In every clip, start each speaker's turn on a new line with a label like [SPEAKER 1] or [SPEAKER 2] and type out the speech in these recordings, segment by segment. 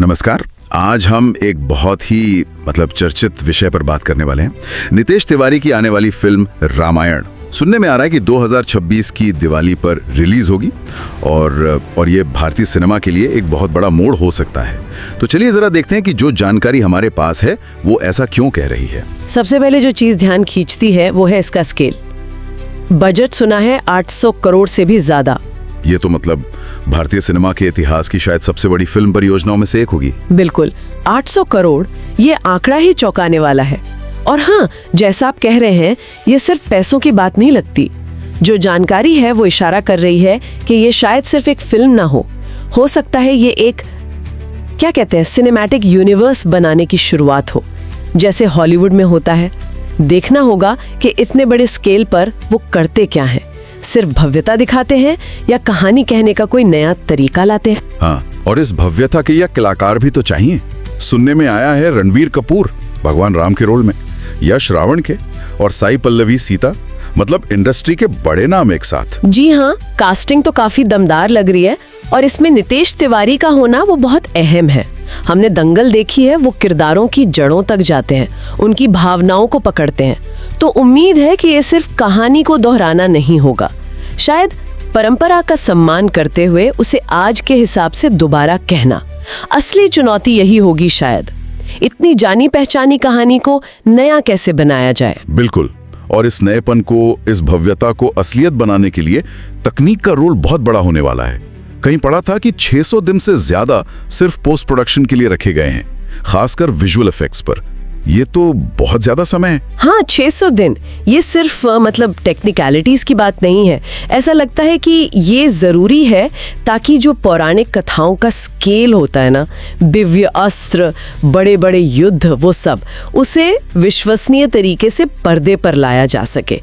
[SPEAKER 1] नमस्कार। आज हम एक बहुत ही चर्चित विषय पर बात करने वाले हैं। नितेश तिवारी की आने वाली फिल्म रामायण सुनने में आ रहा है कि 2026 की दिवाली पर रिलीज होगी और ये भारतीय सिनेमा के लिए एक बहुत बड़ा मोड़ हो सकता है। तो चलिए जरा देखते हैं कि जो जानकारी हमारे पास है वो ऐसा क्यों कह रही है।
[SPEAKER 2] सबसे पहले जो चीज ध्यान खींचती है वो है इसका स्केल। बजट सुना है 800 करोड़ से भी ज्यादा।
[SPEAKER 1] ये तो भारतीय सिनेमा के इतिहास की शायद सबसे बड़ी फिल्म परियोजनाओं में से एक होगी।
[SPEAKER 2] बिल्कुल, 800 करोड़ ये आंकड़ा ही चौंकाने वाला है। और हाँ, जैसा आप कह रहे हैं, ये सिर्फ पैसों की बात नहीं लगती। जो जानकारी है वो इशारा कर रही है कि ये शायद सिर्फ एक फिल्म ना हो सकता है ये एक क्या कहते हैं सिनेमैटिक यूनिवर्स बनाने की शुरुआत हो, जैसे हॉलीवुड में होता है। देखना होगा कि इतने बड़े स्केल पर वो करते क्या हैं, सिर्फ भव्यता दिखाते हैं या कहानी कहने का कोई नया तरीका लाते हैं।
[SPEAKER 1] हाँ, और इस भव्यता के या कलाकार भी तो चाहिए। सुनने में आया है रणबीर कपूर भगवान राम के रोल में, यश रावण के और साई पल्लवी सीता, इंडस्ट्री के बड़े नाम एक साथ।
[SPEAKER 2] जी हाँ, कास्टिंग तो काफी दमदार लग रही है और इसमें नितेश तिवारी का होना वो बहुत अहम है। हमने दंगल देखी है, वो किरदारों की जड़ों तक जाते हैं, उनकी भावनाओं को पकड़ते हैं। तो उम्मीद है कि ये सिर्फ कहानी को दोहराना नहीं होगा, शायद परंपरा का सम्मान करते हुए उसे आज के हिसाब से दोबारा कहना। असली चुनौती यही होगी शायद, इतनी जानी पहचानी कहानी को नया कैसे बनाया जाए।
[SPEAKER 1] बिल्कुल, और इस नएपन को, इस भव्यता को असलियत बनाने के लिए तकनीक का रोल बहुत बड़ा होने वाला है। कहीं पढ़ा था कि 600 दिन से ज्यादा सिर्फ पोस्ट प्रोडक्शन के लिए रखे गए हैं, खासकर विजुअल इफेक्ट्स पर। ये तो बहुत ज्यादा समय है।
[SPEAKER 2] हाँ, 600 दिन ये सिर्फ टेक्निकलिटीज की बात नहीं है। ऐसा लगता है कि ये जरूरी है ताकि जो पौराणिक कथाओं का स्केल होता है ना, दिव्य अस्त्र, बड़े बड़े युद्ध, वो सब उसे विश्वसनीय तरीके से पर्दे पर लाया जा सके।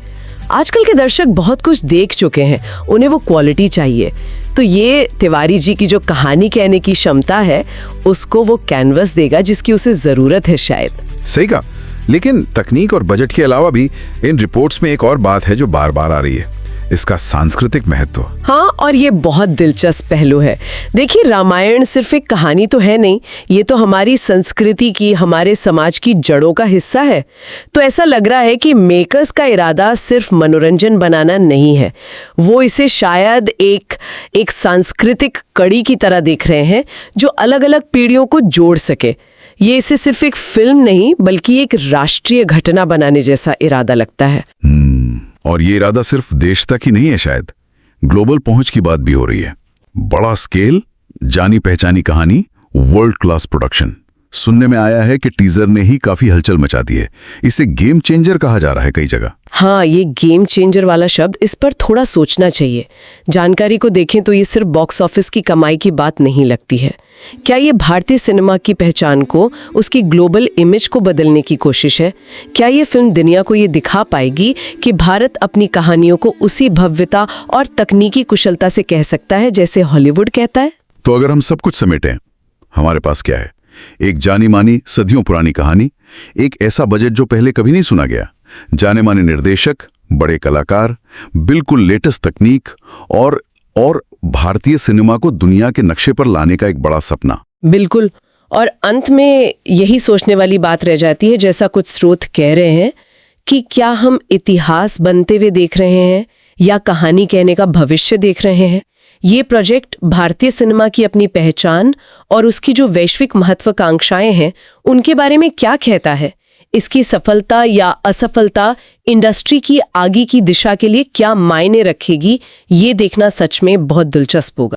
[SPEAKER 2] आजकल के दर्शक बहुत कुछ देख चुके हैं, उन्हें वो क्वालिटी चाहिए। तो ये तिवारी जी की जो कहानी कहने की क्षमता है, उसको वो कैनवस देगा जिसकी उसे जरूरत है शायद।
[SPEAKER 1] सही कहा, लेकिन तकनीक और बजट के अलावा भी इन रिपोर्ट्स में एक और बात है जो बार बार आ रही है, इसका सांस्कृतिक महत्व।
[SPEAKER 2] हाँ, और ये बहुत दिलचस्प पहलू है। देखिए, रामायण सिर्फ एक कहानी तो है नहीं, ये तो हमारी संस्कृति की, हमारे समाज की जड़ों का हिस्सा है। तो ऐसा लग रहा है कि मेकर्स का इरादा सिर्फ मनोरंजन बनाना नहीं है, वो इसे शायद एक सांस्कृतिक कड़ी की तरह देख रहे हैं जो अलग अलग पीढ़ियों को जोड़ सके। ये इसे सिर्फ एक फिल्म नहीं बल्कि एक राष्ट्रीय घटना बनाने जैसा इरादा लगता है।
[SPEAKER 1] और ये इरादा सिर्फ देश तक ही नहीं है, शायद ग्लोबल पहुंच की बात भी हो रही है। बड़ा स्केल, जानी पहचानी कहानी, वर्ल्ड क्लास प्रोडक्शन। सुनने में आया है कि टीजर ने ही काफी हलचल मचा दी है। इसे गेम चेंजर कहा जा रहा है कई जगह।
[SPEAKER 2] हाँ, ये गेम चेंजर वाला शब्द, इस पर थोड़ा सोचना चाहिए। जानकारी को देखें तो ये सिर्फ बॉक्स ऑफिस की कमाई की बात नहीं लगती है। क्या ये भारतीय सिनेमा की पहचान को, उसकी ग्लोबल इमेज को बदलने की कोशिश है? क्या ये फिल्म दुनिया को ये दिखा पाएगी कि भारत अपनी कहानियों को उसी भव्यता और तकनीकी कुशलता से कह सकता है जैसे हॉलीवुड कहता है?
[SPEAKER 1] तो अगर हम सब कुछ समेटें, हमारे पास क्या है? एक जानी मानी, सदियों पुरानी कहानी, एक ऐसा बजट जो पहले कभी नहीं सुना गया, जाने माने निर्देशक, बड़े कलाकार, बिल्कुल लेटेस्ट तकनीक और भारतीय सिनेमा को दुनिया के नक्शे पर लाने का एक बड़ा सपना।
[SPEAKER 2] बिल्कुल, और अंत में यही सोचने वाली बात रह जाती है, जैसा कुछ स्रोत कह रहे हैं, कि क्या हम इतिहास बनते हुए देख रहे हैं या कहानी कहने का भविष्य देख रहे हैं? ये प्रोजेक्ट भारतीय सिनेमा की अपनी पहचान और उसकी जो वैश्विक महत्वाकांक्षाएं हैं उनके बारे में क्या कहता है? इसकी सफलता या असफलता इंडस्ट्री की आगे की दिशा के लिए क्या मायने रखेगी? ये देखना सच में बहुत दिलचस्प होगा।